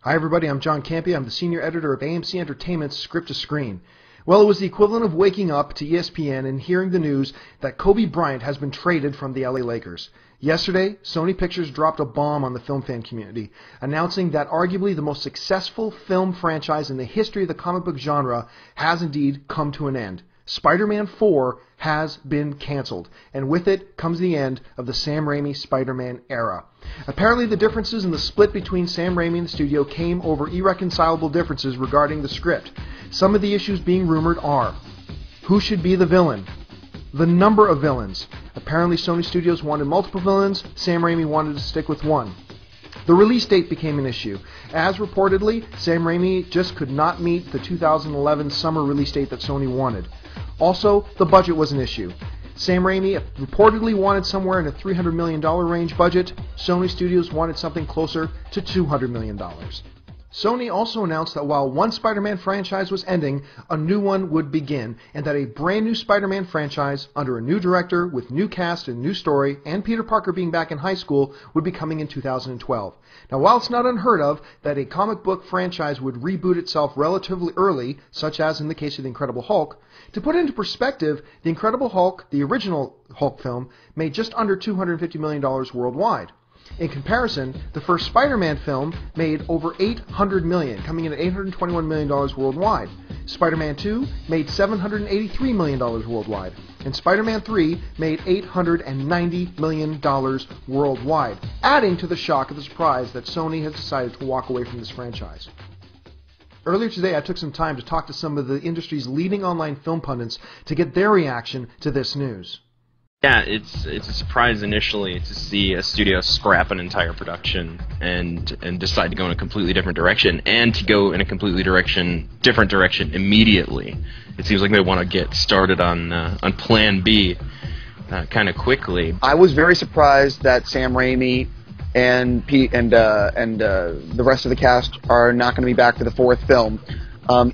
Hi everybody, I'm John Campea. I'm the senior editor of AMC Entertainment's Script to Screen. Well, it was the equivalent of waking up to ESPN and hearing the news that Kobe Bryant has been traded from the LA Lakers. Yesterday, Sony Pictures dropped a bomb on the film fan community, announcing that arguably the most successful film franchise in the history of the comic book genre has indeed come to an end. Spider-Man 4 has been canceled, and with it comes the end of the Sam Raimi Spider-Man era. Apparently the differences in the split between Sam Raimi and the studio came over irreconcilable differences regarding the script. Some of the issues being rumored are: who should be the villain? The number of villains. Apparently Sony Studios wanted multiple villains, Sam Raimi wanted to stick with one. The release date became an issue, as reportedly Sam Raimi just could not meet the 2011 summer release date that Sony wanted. Also, the budget was an issue. Sam Raimi reportedly wanted somewhere in a $300 million range budget. Sony Studios wanted something closer to $200 million. Sony also announced that while one Spider-Man franchise was ending, a new one would begin, and that a brand new Spider-Man franchise, under a new director, with new cast and new story, and Peter Parker being back in high school, would be coming in 2012. Now, while it's not unheard of that a comic book franchise would reboot itself relatively early, such as in the case of The Incredible Hulk, to put it into perspective, The Incredible Hulk, the original Hulk film, made just under $250 million worldwide. In comparison, the first Spider-Man film made over $800 million, coming in at $821 million worldwide. Spider-Man 2 made $783 million worldwide, and Spider-Man 3 made $890 million worldwide, adding to the shock of the surprise that Sony has decided to walk away from this franchise. Earlier today, I took some time to talk to some of the industry's leading online film pundits to get their reaction to this news. Yeah, it's a surprise initially to see a studio scrap an entire production and decide to go in a completely different direction, and to go in a completely different direction immediately. It seems like they want to get started on Plan B kind of quickly. I was very surprised that Sam Raimi and the rest of the cast are not going to be back for the fourth film.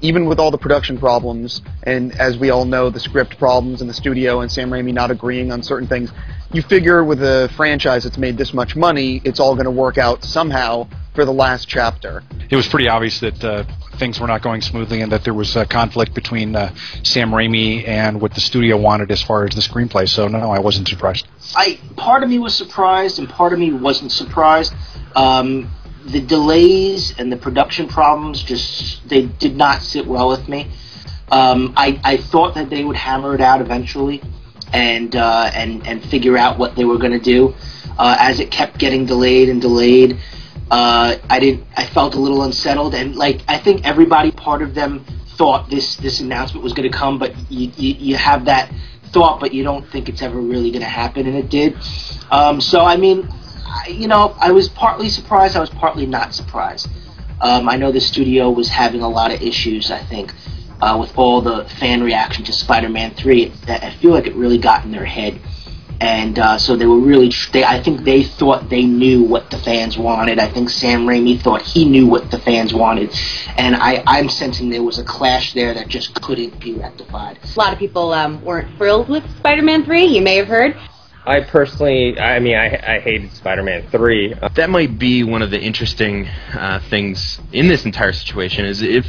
Even with all the production problems, and as we all know, the script problems in the studio and Sam Raimi not agreeing on certain things, you figure with a franchise that's made this much money, it's all going to work out somehow for the last chapter. It was pretty obvious that things were not going smoothly, and that there was a conflict between Sam Raimi and what the studio wanted as far as the screenplay, so no, I wasn't surprised. Part of me was surprised, and part of me wasn't surprised. The delays and the production problems they did not sit well with me. I thought that they would hammer it out eventually and figure out what they were going to do. As it kept getting delayed and delayed, I felt a little unsettled, and I think everybody, part of them, thought this announcement was going to come, but you have that thought, but you don't think it's ever really going to happen, and it did. So I mean, I was partly surprised, I was partly not surprised. I know the studio was having a lot of issues, I think, with all the fan reaction to Spider-Man 3. I feel like it really got in their head. And so they were really, I think they thought they knew what the fans wanted. I think Sam Raimi thought he knew what the fans wanted. And I'm sensing there was a clash there that just couldn't be rectified. A lot of people weren't thrilled with Spider-Man 3, you may have heard. I personally, I hated Spider-Man 3. That might be one of the interesting things in this entire situation, is if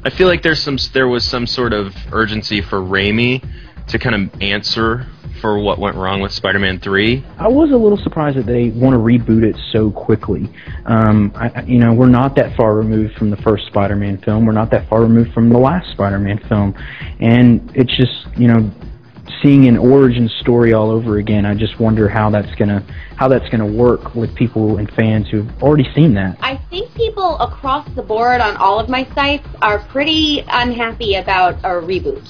I feel like there was some sort of urgency for Raimi to kind of answer for what went wrong with Spider-Man 3. I was a little surprised that they want to reboot it so quickly. We're not that far removed from the first Spider-Man film. We're not that far removed from the last Spider-Man film, and it's just, seeing an origin story all over again. I just wonder how that's gonna work with people and fans who've already seen that. I think people across the board on all of my sites are pretty unhappy about a reboot.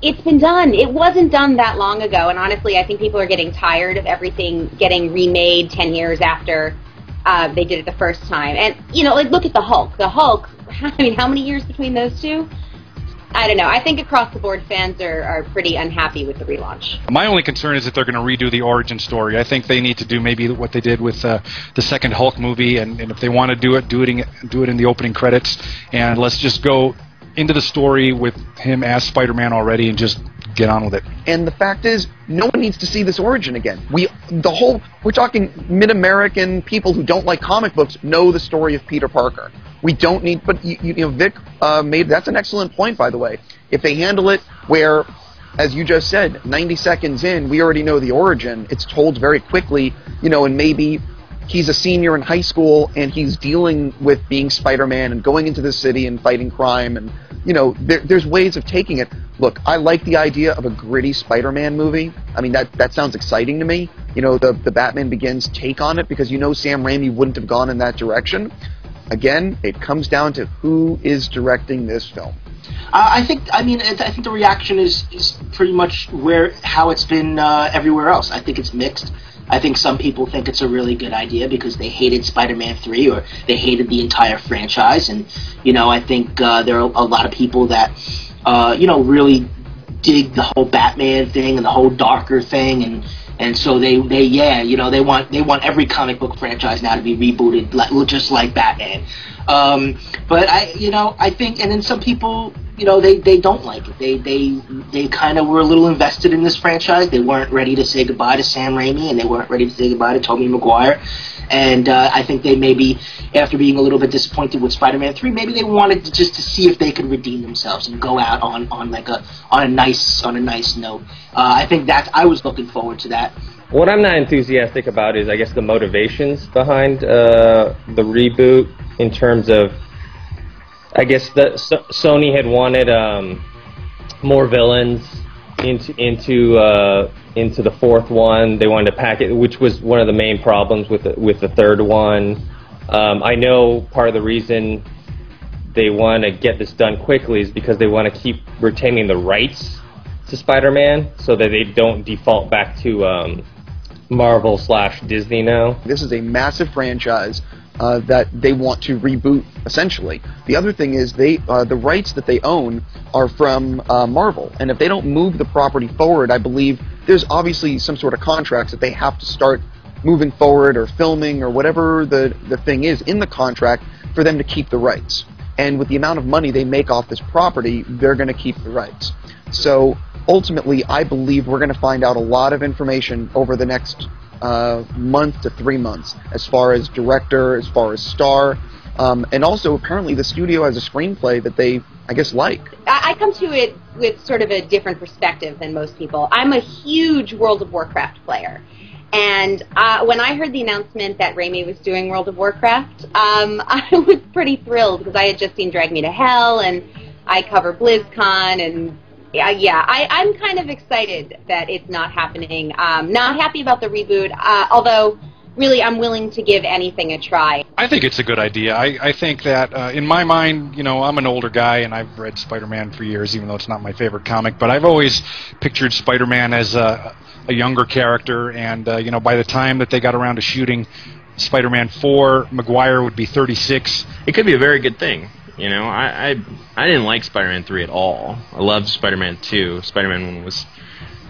It's been done. It wasn't done that long ago, and honestly, I think people are getting tired of everything getting remade 10 years after they did it the first time. And look at the Hulk. The Hulk. How many years between those two? I don't know. I think across the board fans are pretty unhappy with the relaunch. My only concern is that they're going to redo the origin story. I think they need to do maybe what they did with the second Hulk movie, and if they want to do it in the opening credits, and let's just go into the story with him as Spider-Man already, and just get on with it. And the fact is, no one needs to see this origin again. We're talking mid-American people who don't like comic books know the story of Peter Parker. We don't need, but Vic that's an excellent point, by the way. If they handle it where, as you just said, 90 seconds in, we already know the origin, it's told very quickly, and maybe he's a senior in high school and he's dealing with being Spider-Man and going into the city and fighting crime, and there's ways of taking it. Look, I like the idea of a gritty Spider-Man movie. I mean, that sounds exciting to me. The Batman Begins take on it, because Sam Raimi wouldn't have gone in that direction. Again, it comes down to who is directing this film. I think the reaction is pretty much how it's been everywhere else. I think it's mixed. I think some people think it's a really good idea because they hated Spider-Man 3 or they hated the entire franchise, and I think there are a lot of people that really dig the whole Batman thing and the whole darker thing, and so they want every comic book franchise now to be rebooted just like Batman. But I think, and then some people, they don't like it. They kind of were a little invested in this franchise. They weren't ready to say goodbye to Sam Raimi, and they weren't ready to say goodbye to Tobey Maguire. And I think they maybe, after being a little bit disappointed with Spider-Man 3, maybe they wanted to see if they could redeem themselves and go out on a nice note. I think I was looking forward to that. What I'm not enthusiastic about is, I guess, the motivations behind the reboot, in terms of, I guess, Sony had wanted more villains into the fourth one. They wanted to pack it, which was one of the main problems with the third one. I know part of the reason they want to get this done quickly is because they want to keep retaining the rights to Spider-Man, so that they don't default back to Marvel/Disney now. This is a massive franchise that they want to reboot, essentially. The other thing is the rights that they own are from Marvel, and if they don't move the property forward, I believe there's obviously some sort of contracts that they have to start moving forward or filming or whatever the thing is in the contract for them to keep the rights. And with the amount of money they make off this property, they're going to keep the rights. So ultimately, I believe we're going to find out a lot of information over the next month to 3 months, as far as director, as far as star, and also apparently the studio has a screenplay that they, I guess, like. I come to it with sort of a different perspective than most people. I'm a huge World of Warcraft player. And when I heard the announcement that Raimi was doing World of Warcraft, I was pretty thrilled, because I had just seen Drag Me to Hell, and I cover BlizzCon, and I'm kind of excited that it's not happening. Not happy about the reboot, although really I'm willing to give anything a try. I think it's a good idea. I think that, in my mind, I'm an older guy and I've read Spider-Man for years, even though it's not my favorite comic, but I've always pictured Spider-Man as a younger character, and by the time that they got around to shooting Spider-Man 4, Maguire would be 36. It could be a very good thing. I didn't like Spider-Man 3 at all. I loved Spider-Man 2. Spider-Man 1 was,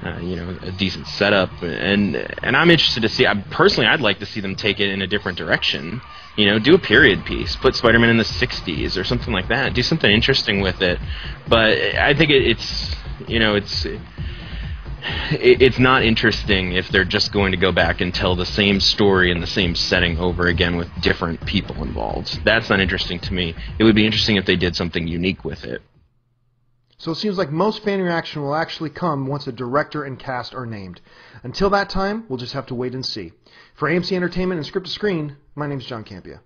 a decent setup, and I'm interested to see. Personally, I'd like to see them take it in a different direction. Do a period piece, put Spider-Man in the '60s or something like that. Do something interesting with it. But I think it's not interesting if they're just going to go back and tell the same story in the same setting over again with different people involved. That's not interesting to me. It would be interesting if they did something unique with it. So it seems like most fan reaction will actually come once a director and cast are named. Until that time, we'll just have to wait and see. For AMC Entertainment and Script to Screen, my name's John Campia.